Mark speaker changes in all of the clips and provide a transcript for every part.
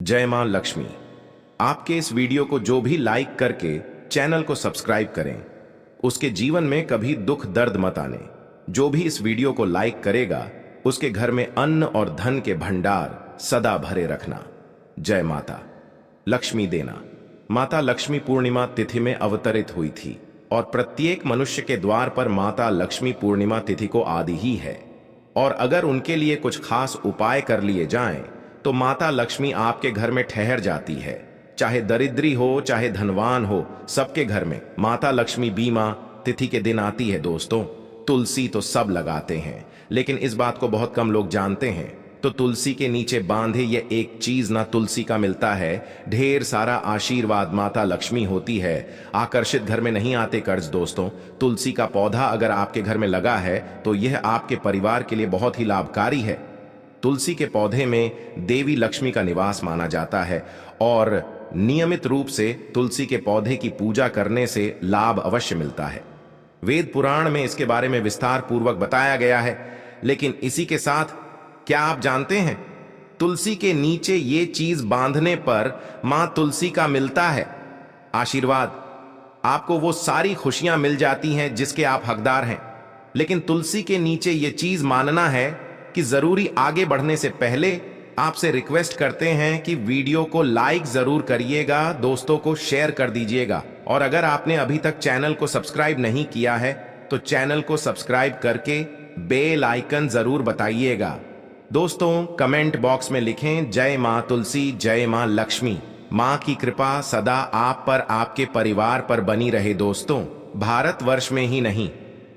Speaker 1: जय मां लक्ष्मी। आपके इस वीडियो को जो भी लाइक करके चैनल को सब्सक्राइब करें, उसके जीवन में कभी दुख दर्द मत आने। जो भी इस वीडियो को लाइक करेगा, उसके घर में अन्न और धन के भंडार सदा भरे रखना। जय माता लक्ष्मी देना। माता लक्ष्मी पूर्णिमा तिथि में अवतरित हुई थी और प्रत्येक मनुष्य के द्वार पर माता लक्ष्मी पूर्णिमा तिथि को आदि ही है। और अगर उनके लिए कुछ खास उपाय कर लिए जाएं, तो माता लक्ष्मी आपके घर में ठहर जाती है। चाहे दरिद्री हो चाहे धनवान हो, सबके घर में माता लक्ष्मी बीमा तिथि के दिन आती है। दोस्तों, तुलसी तो सब लगाते हैं, लेकिन इस बात को बहुत कम लोग जानते हैं। तो तुलसी के नीचे बांधे ये एक चीज ना तुलसी का मिलता है, ढेर सारा आशीर्वाद माता लक्ष्मी होती है। आकर्षित घर में नहीं आते कर्ज। दोस्तों, तुलसी का पौधा अगर आपके घर में लगा है तो यह आपके परिवार के लिए बहुत ही लाभकारी है। तुलसी के पौधे में देवी लक्ष्मी का निवास माना जाता है और नियमित रूप से तुलसी के पौधे की पूजा करने से लाभ अवश्य मिलता है। वेद पुराण में इसके बारे में विस्तार पूर्वक बताया गया है। लेकिन इसी के साथ क्या आप जानते हैं, तुलसी के नीचे ये चीज बांधने पर मां तुलसी का मिलता है आशीर्वाद। आपको वो सारी खुशियां मिल जाती हैं जिसके आप हकदार हैं। लेकिन तुलसी के नीचे ये चीज मानना है कि जरूरी आगे बढ़ने से पहले आपसे रिक्वेस्ट करते हैं कि वीडियो को लाइक जरूर करिएगा, दोस्तों को शेयर कर दीजिएगा। और अगर आपने अभी तक चैनल को सब्सक्राइब नहीं किया है तो चैनल को सब्सक्राइब करके बेल आइकन जरूर बताइएगा। दोस्तों, कमेंट बॉक्स में लिखें जय मां तुलसी, जय मां लक्ष्मी। मां की कृपा सदा आप पर, आपके परिवार पर बनी रहे। दोस्तों, भारतवर्ष में ही नहीं,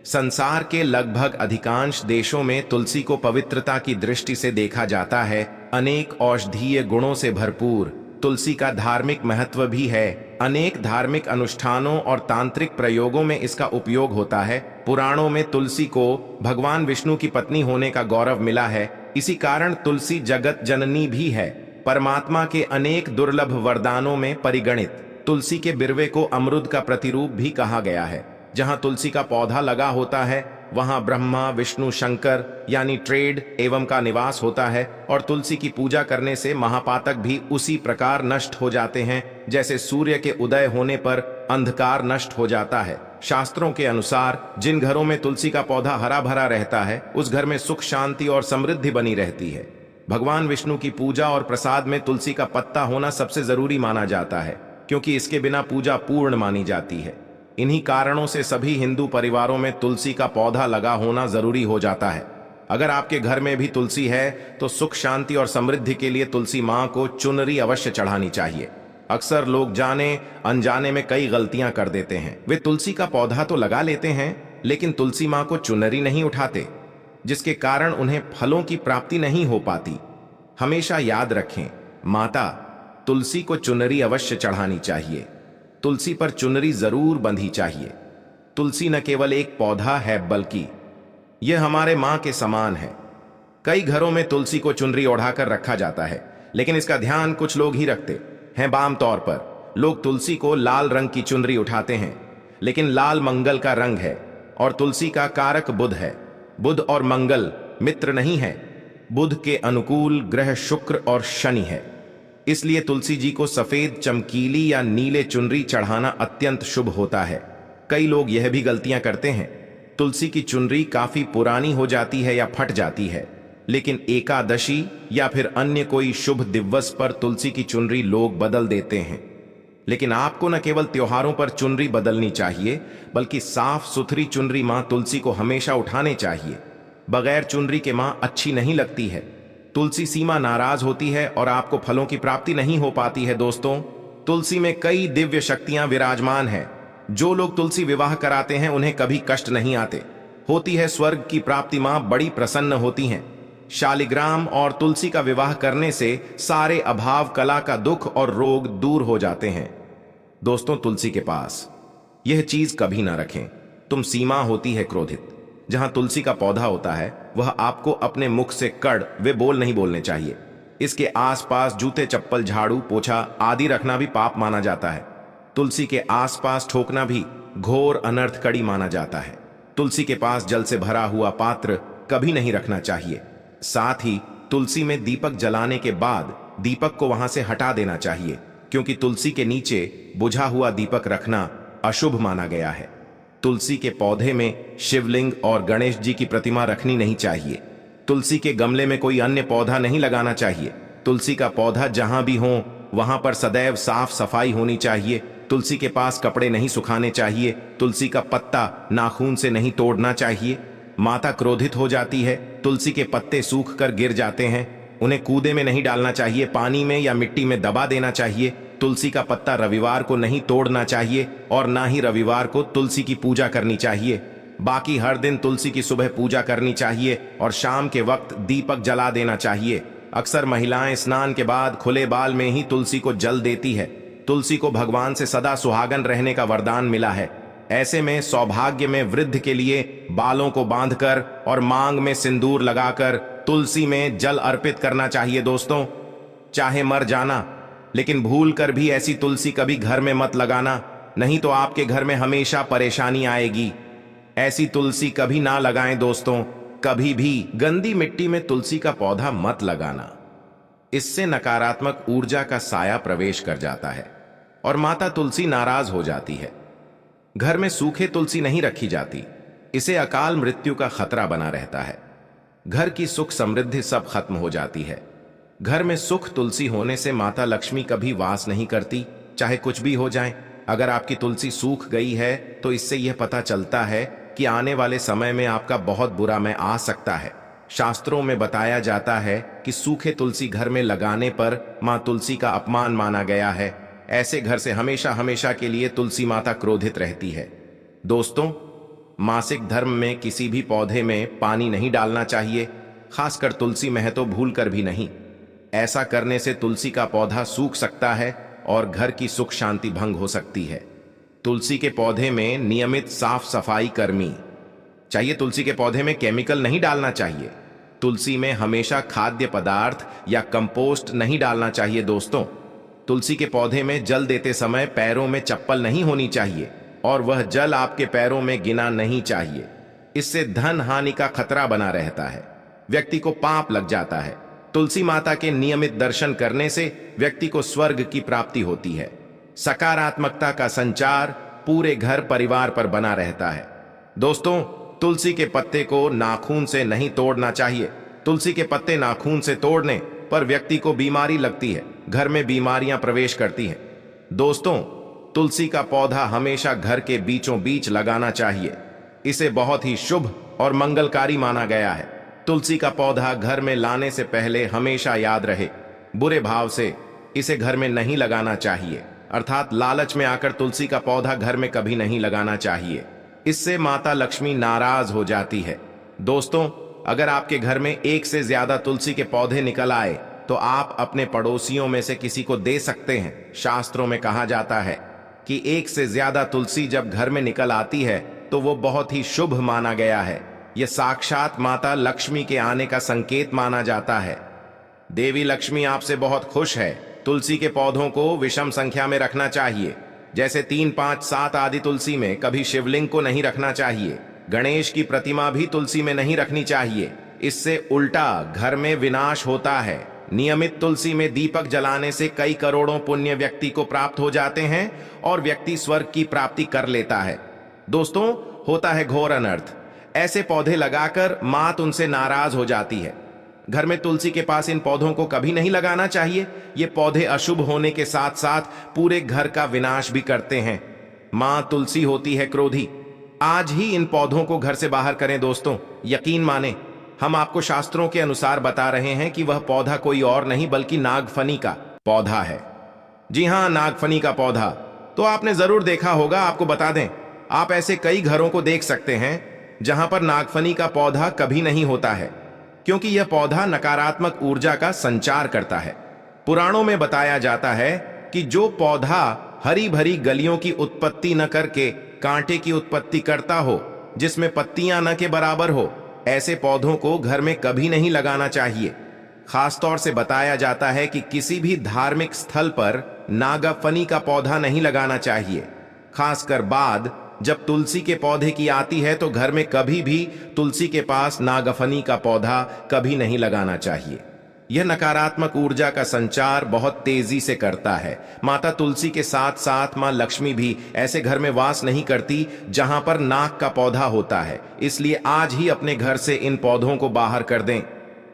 Speaker 1: संसार के लगभग अधिकांश देशों में तुलसी को पवित्रता की दृष्टि से देखा जाता है। अनेक औषधीय गुणों से भरपूर तुलसी का धार्मिक महत्व भी है। अनेक धार्मिक अनुष्ठानों और तांत्रिक प्रयोगों में इसका उपयोग होता है। पुराणों में तुलसी को भगवान विष्णु की पत्नी होने का गौरव मिला है। इसी कारण तुलसी जगत जननी भी है। परमात्मा के अनेक दुर्लभ वरदानों में परिगणित तुलसी के बिरवे को अमृत का प्रतिरूप भी कहा गया है। जहां तुलसी का पौधा लगा होता है वहां ब्रह्मा विष्णु शंकर यानी ट्रेड एवं का निवास होता है। और तुलसी की पूजा करने से महापातक भी उसी प्रकार नष्ट हो जाते हैं जैसे सूर्य के उदय होने पर अंधकार नष्ट हो जाता है। शास्त्रों के अनुसार जिन घरों में तुलसी का पौधा हरा भरा रहता है, उस घर में सुख शांति और समृद्धि बनी रहती है। भगवान विष्णु की पूजा और प्रसाद में तुलसी का पत्ता होना सबसे जरूरी माना जाता है, क्योंकि इसके बिना पूजा पूर्ण मानी जाती है। इन्हीं कारणों से सभी हिंदू परिवारों में तुलसी का पौधा लगा होना जरूरी हो जाता है। अगर आपके घर में भी तुलसी है तो सुख शांति और समृद्धि के लिए तुलसी मां को चुनरी अवश्य चढ़ानी चाहिए। अक्सर लोग जाने अनजाने में कई गलतियां कर देते हैं। वे तुलसी का पौधा तो लगा लेते हैं, लेकिन तुलसी मां को चुनरी नहीं उठाते, जिसके कारण उन्हें फलों की प्राप्ति नहीं हो पाती। हमेशा याद रखें, माता तुलसी को चुनरी अवश्य चढ़ानी चाहिए। तुलसी पर चुनरी जरूर बंधी चाहिए। तुलसी न केवल एक पौधा है, बल्कि यह हमारे मां के समान है। कई घरों में तुलसी को चुनरी ओढ़ाकर रखा जाता है, लेकिन इसका ध्यान कुछ लोग ही रखते हैं। आम तौर पर लोग तुलसी को लाल रंग की चुनरी उठाते हैं, लेकिन लाल मंगल का रंग है और तुलसी का कारक बुध है। बुध और मंगल मित्र नहीं है। बुध के अनुकूल ग्रह शुक्र और शनि है। इसलिए तुलसी जी को सफेद चमकीली या नीले चुनरी चढ़ाना अत्यंत शुभ होता है। कई लोग यह भी गलतियां करते हैं, तुलसी की चुनरी काफी पुरानी हो जाती है या फट जाती है, लेकिन एकादशी या फिर अन्य कोई शुभ दिवस पर तुलसी की चुनरी लोग बदल देते हैं। लेकिन आपको न केवल त्योहारों पर चुनरी बदलनी चाहिए, बल्कि साफ सुथरी चुनरी मां तुलसी को हमेशा उठाने चाहिए। बगैर चुनरी के मां अच्छी नहीं लगती है। तुलसी सीमा नाराज होती है और आपको फलों की प्राप्ति नहीं हो पाती है। दोस्तों, तुलसी में कई दिव्य शक्तियां विराजमान हैं। जो लोग तुलसी विवाह कराते हैं उन्हें कभी कष्ट नहीं आते। होती है स्वर्ग की प्राप्ति, मां बड़ी प्रसन्न होती हैं। शालिग्राम और तुलसी का विवाह करने से सारे अभाव, कला का दुख और रोग दूर हो जाते हैं। दोस्तों, तुलसी के पास यह चीज कभी ना रखें। तुम सीमा होती है क्रोधित। जहां तुलसी का पौधा होता है वह आपको अपने मुख से कड़ वे बोल नहीं बोलने चाहिए। इसके आसपास जूते चप्पल झाड़ू पोछा आदि रखना भी पाप माना जाता है। तुलसी के आसपास ठोकना भी घोर अनर्थ कड़ी माना जाता है। तुलसी के पास जल से भरा हुआ पात्र कभी नहीं रखना चाहिए। साथ ही तुलसी में दीपक जलाने के बाद दीपक को वहां से हटा देना चाहिए, क्योंकि तुलसी के नीचे बुझा हुआ दीपक रखना अशुभ माना गया है। तुलसी के पौधे में शिवलिंग और गणेश जी की प्रतिमा रखनी नहीं चाहिए। तुलसी के गमले में कोई अन्य पौधा नहीं लगाना चाहिए। तुलसी का पौधा जहां भी हो वहां पर सदैव साफ सफाई होनी चाहिए। तुलसी के पास कपड़े नहीं सुखाने चाहिए। तुलसी का पत्ता नाखून से नहीं तोड़ना चाहिए। माता क्रोधित हो जाती है। तुलसी के पत्ते सूख कर गिर जाते हैं, उन्हें कूदे में नहीं डालना चाहिए, पानी में या मिट्टी में दबा देना चाहिए। तुलसी का पत्ता रविवार को नहीं तोड़ना चाहिए और ना ही रविवार को तुलसी की पूजा करनी चाहिए। बाकी हर दिन तुलसी की सुबह पूजा करनी चाहिए और शाम के वक्त दीपक जला देना चाहिए। अक्सर महिलाएं स्नान के बाद खुले बाल में ही तुलसी को जल देती है। तुलसी को भगवान से सदा सुहागन रहने का वरदान मिला है। ऐसे में सौभाग्य में वृद्धि के लिए बालों को बांधकर और मांग में सिंदूर लगाकर तुलसी में जल अर्पित करना चाहिए। दोस्तों, चाहे मर जाना, लेकिन भूल कर भी ऐसी तुलसी कभी घर में मत लगाना, नहीं तो आपके घर में हमेशा परेशानी आएगी। ऐसी तुलसी कभी ना लगाएं दोस्तों, कभी भी गंदी मिट्टी में तुलसी का पौधा मत लगाना। इससे नकारात्मक ऊर्जा का साया प्रवेश कर जाता है और माता तुलसी नाराज हो जाती है। घर में सूखे तुलसी नहीं रखी जाती, इसे अकाल मृत्यु का खतरा बना रहता है। घर की सुख समृद्धि सब खत्म हो जाती है। घर में सुख तुलसी होने से माता लक्ष्मी कभी वास नहीं करती, चाहे कुछ भी हो जाए। अगर आपकी तुलसी सूख गई है तो इससे यह पता चलता है कि आने वाले समय में आपका बहुत बुरा समय आ सकता है। शास्त्रों में बताया जाता है कि सूखे तुलसी घर में लगाने पर मां तुलसी का अपमान माना गया है। ऐसे घर से हमेशा हमेशा के लिए तुलसी माता क्रोधित रहती है। दोस्तों, मासिक धर्म में किसी भी पौधे में पानी नहीं डालना चाहिए, खासकर तुलसी में तो भूल कर भी नहीं। ऐसा करने से तुलसी का पौधा सूख सकता है और घर की सुख शांति भंग हो सकती है। तुलसी के पौधे में नियमित साफ सफाई करनी चाहिए। तुलसी के पौधे में केमिकल नहीं डालना चाहिए। तुलसी में हमेशा खाद्य पदार्थ या कंपोस्ट नहीं डालना चाहिए। दोस्तों, तुलसी के पौधे में जल देते समय पैरों में चप्पल नहीं होनी चाहिए और वह जल आपके पैरों में गिना नहीं चाहिए। इससे धन हानि का खतरा बना रहता है, व्यक्ति को पाप लग जाता है। तुलसी माता के नियमित दर्शन करने से व्यक्ति को स्वर्ग की प्राप्ति होती है। सकारात्मकता का संचार पूरे घर परिवार पर बना रहता है। दोस्तों, तुलसी के पत्ते को नाखून से नहीं तोड़ना चाहिए। तुलसी के पत्ते नाखून से तोड़ने पर व्यक्ति को बीमारी लगती है, घर में बीमारियां प्रवेश करती हैं। दोस्तों, तुलसी का पौधा हमेशा घर के बीचों बीच लगाना चाहिए। इसे बहुत ही शुभ और मंगलकारी माना गया है। तुलसी का पौधा घर में लाने से पहले हमेशा याद रहे, बुरे भाव से इसे घर में नहीं लगाना चाहिए, अर्थात लालच में आकर तुलसी का पौधा घर में कभी नहीं लगाना चाहिए। इससे माता लक्ष्मी नाराज हो जाती है। दोस्तों, अगर आपके घर में एक से ज्यादा तुलसी के पौधे निकल आए तो आप अपने पड़ोसियों में से किसी को दे सकते हैं। शास्त्रों में कहा जाता है कि एक से ज्यादा तुलसी जब घर में निकल आती है तो वो बहुत ही शुभ माना गया है। यह साक्षात माता लक्ष्मी के आने का संकेत माना जाता है। देवी लक्ष्मी आपसे बहुत खुश है। तुलसी के पौधों को विषम संख्या में रखना चाहिए, जैसे 3, 5, 7 आदि तुलसी में कभी शिवलिंग को नहीं रखना चाहिए। गणेश की प्रतिमा भी तुलसी में नहीं रखनी चाहिए, इससे उल्टा घर में विनाश होता है। नियमित तुलसी में दीपक जलाने से कई करोड़ों पुण्य व्यक्ति को प्राप्त हो जाते हैं और व्यक्ति स्वर्ग की प्राप्ति कर लेता है। दोस्तों, होता है घोर अनर्थ। ऐसे पौधे लगाकर मात उनसे नाराज हो जाती है। घर में तुलसी के पास इन पौधों को कभी नहीं लगाना चाहिए। ये पौधे अशुभ होने के साथ साथ पूरे घर का विनाश भी करते हैं। मां तुलसी होती है क्रोधी। आज ही इन पौधों को घर से बाहर करें। दोस्तों, यकीन माने, हम आपको शास्त्रों के अनुसार बता रहे हैं कि वह पौधा कोई और नहीं बल्कि नागफनी का पौधा है। जी हां, नागफनी का पौधा तो आपने जरूर देखा होगा। आपको बता दें, आप ऐसे कई घरों को देख सकते हैं जहां पर नागफनी का पौधा कभी नहीं होता है, क्योंकि यह पौधा नकारात्मक ऊर्जा का संचार करता है। पुराणों में बताया जाता है कि जो पौधा हरी भरी गलियों की उत्पत्ति न करके कांटे की उत्पत्ति करता हो, जिसमें पत्तियां न के बराबर हो, ऐसे पौधों को घर में कभी नहीं लगाना चाहिए। खासतौर से बताया जाता है कि किसी भी धार्मिक स्थल पर नागफनी का पौधा नहीं लगाना चाहिए। खासकर बाद जब तुलसी के पौधे की आती है तो घर में कभी भी तुलसी के पास नागफनी का पौधा कभी नहीं लगाना चाहिए। यह नकारात्मक ऊर्जा का संचार बहुत तेजी से करता है। माता तुलसी के साथ साथ मां लक्ष्मी भी ऐसे घर में वास नहीं करती जहां पर नाग का पौधा होता है, इसलिए आज ही अपने घर से इन पौधों को बाहर कर दें।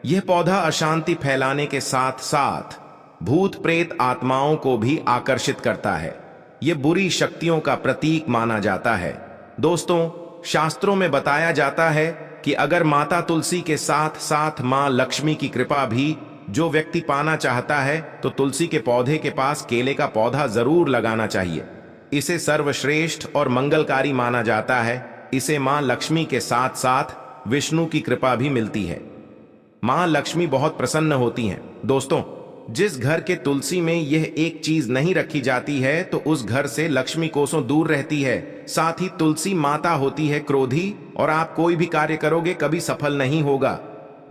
Speaker 1: यह पौधा अशांति फैलाने के साथ साथ भूत प्रेत आत्माओं को भी आकर्षित करता है। यह बुरी शक्तियों का प्रतीक माना जाता है। दोस्तों, शास्त्रों में बताया जाता है कि अगर माता तुलसी के साथ साथ मां लक्ष्मी की कृपा भी जो व्यक्ति पाना चाहता है तो तुलसी के पौधे के पास केले का पौधा जरूर लगाना चाहिए। इसे सर्वश्रेष्ठ और मंगलकारी माना जाता है। इसे मां लक्ष्मी के साथ साथ विष्णु की कृपा भी मिलती है। मां लक्ष्मी बहुत प्रसन्न होती हैं। दोस्तों, जिस घर के तुलसी में यह एक चीज नहीं रखी जाती है तो उस घर से लक्ष्मी कोसों दूर रहती है। साथ ही तुलसी माता होती है क्रोधी और आप कोई भी कार्य करोगे कभी सफल नहीं होगा।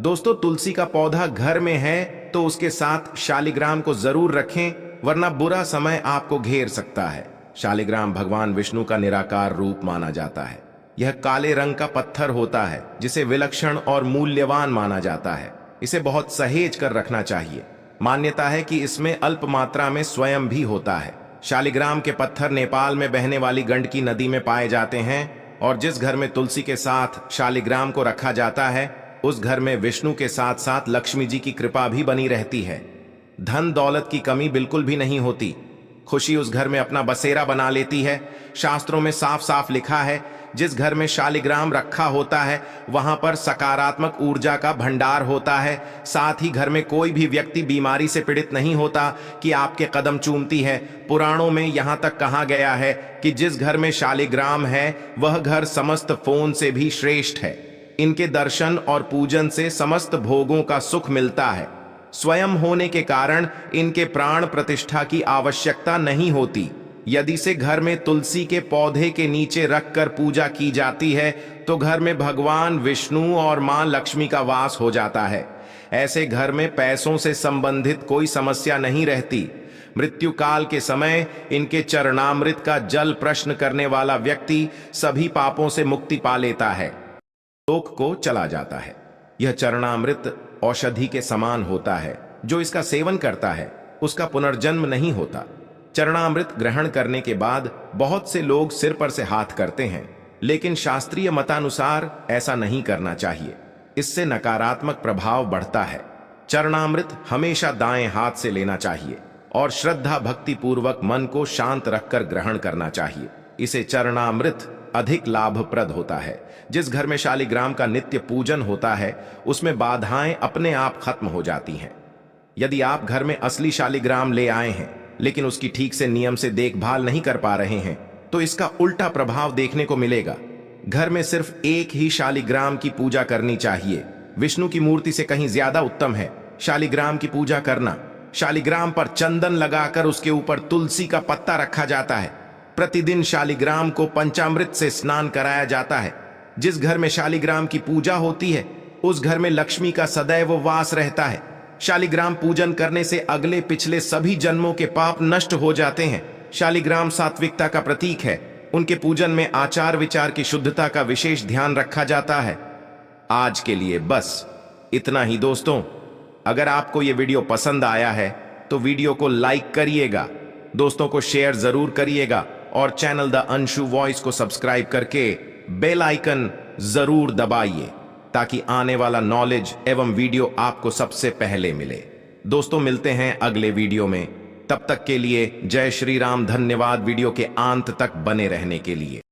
Speaker 1: दोस्तों, तुलसी का पौधा घर में है तो उसके साथ शालिग्राम को जरूर रखें, वरना बुरा समय आपको घेर सकता है। शालिग्राम भगवान विष्णु का निराकार रूप माना जाता है। यह काले रंग का पत्थर होता है जिसे विलक्षण और मूल्यवान माना जाता है। इसे बहुत सहेज कर रखना चाहिए। मान्यता है कि इसमें अल्प मात्रा में स्वयं भी होता है। शालिग्राम के पत्थर नेपाल में बहने वाली गंडकी नदी में पाए जाते हैं और जिस घर में तुलसी के साथ शालिग्राम को रखा जाता है उस घर में विष्णु के साथ साथ लक्ष्मी जी की कृपा भी बनी रहती है। धन दौलत की कमी बिल्कुल भी नहीं होती। खुशी उस घर में अपना बसेरा बना लेती है। शास्त्रों में साफ साफ लिखा है, जिस घर में शालिग्राम रखा होता है वहां पर सकारात्मक ऊर्जा का भंडार होता है। साथ ही घर में कोई भी व्यक्ति बीमारी से पीड़ित नहीं होता कि आपके कदम चूमती है। पुराणों में यहां तक कहा गया है कि जिस घर में शालिग्राम है वह घर समस्त फोन से भी श्रेष्ठ है। इनके दर्शन और पूजन से समस्त भोगों का सुख मिलता है। स्वयं होने के कारण इनके प्राण प्रतिष्ठा की आवश्यकता नहीं होती। यदि से घर में तुलसी के पौधे के नीचे रखकर पूजा की जाती है तो घर में भगवान विष्णु और मां लक्ष्मी का वास हो जाता है। ऐसे घर में पैसों से संबंधित कोई समस्या नहीं रहती। मृत्यु काल के समय इनके चरणामृत का जल प्रश्न करने वाला व्यक्ति सभी पापों से मुक्ति पा लेता है, लोक को चला जाता है। यह चरणामृत औषधि के समान होता है। जो इसका सेवन करता है उसका पुनर्जन्म नहीं होता। चरणामृत ग्रहण करने के बाद बहुत से लोग सिर पर से हाथ करते हैं, लेकिन शास्त्रीय मतानुसार ऐसा नहीं करना चाहिए। इससे नकारात्मक प्रभाव बढ़ता है। चरणामृत हमेशा दाएं हाथ से लेना चाहिए और श्रद्धा भक्ति पूर्वक मन को शांत रखकर ग्रहण करना चाहिए। इसे चरणामृत अधिक लाभप्रद होता है। जिस घर में शालिग्राम का नित्य पूजन होता है उसमें बाधाएं अपने आप खत्म हो जाती हैं। यदि आप घर में असली शालिग्राम ले आए हैं लेकिन उसकी ठीक से नियम से देखभाल नहीं कर पा रहे हैं तो इसका उल्टा प्रभाव देखने को मिलेगा। घर में सिर्फ एक ही शालिग्राम की पूजा करनी चाहिए। विष्णु की मूर्ति से कहीं ज्यादा उत्तम है शालिग्राम की पूजा करना। शालिग्राम पर चंदन लगाकर उसके ऊपर तुलसी का पत्ता रखा जाता है। प्रतिदिन शालिग्राम को पंचामृत से स्नान कराया जाता है। जिस घर में शालिग्राम की पूजा होती है उस घर में लक्ष्मी का सदैव वास रहता है। शालिग्राम पूजन करने से अगले पिछले सभी जन्मों के पाप नष्ट हो जाते हैं। शालिग्राम सात्विकता का प्रतीक है। उनके पूजन में आचार विचार की शुद्धता का विशेष ध्यान रखा जाता है। आज के लिए बस इतना ही दोस्तों। अगर आपको यह वीडियो पसंद आया है तो वीडियो को लाइक करिएगा, दोस्तों को शेयर जरूर करिएगा और चैनल द अंशु वॉइस को सब्सक्राइब करके बेल आइकन जरूर दबाइए ताकि आने वाला नॉलेज एवं वीडियो आपको सबसे पहले मिले। दोस्तों, मिलते हैं अगले वीडियो में। तब तक के लिए जय श्री राम। धन्यवाद वीडियो के अंत तक बने रहने के लिए।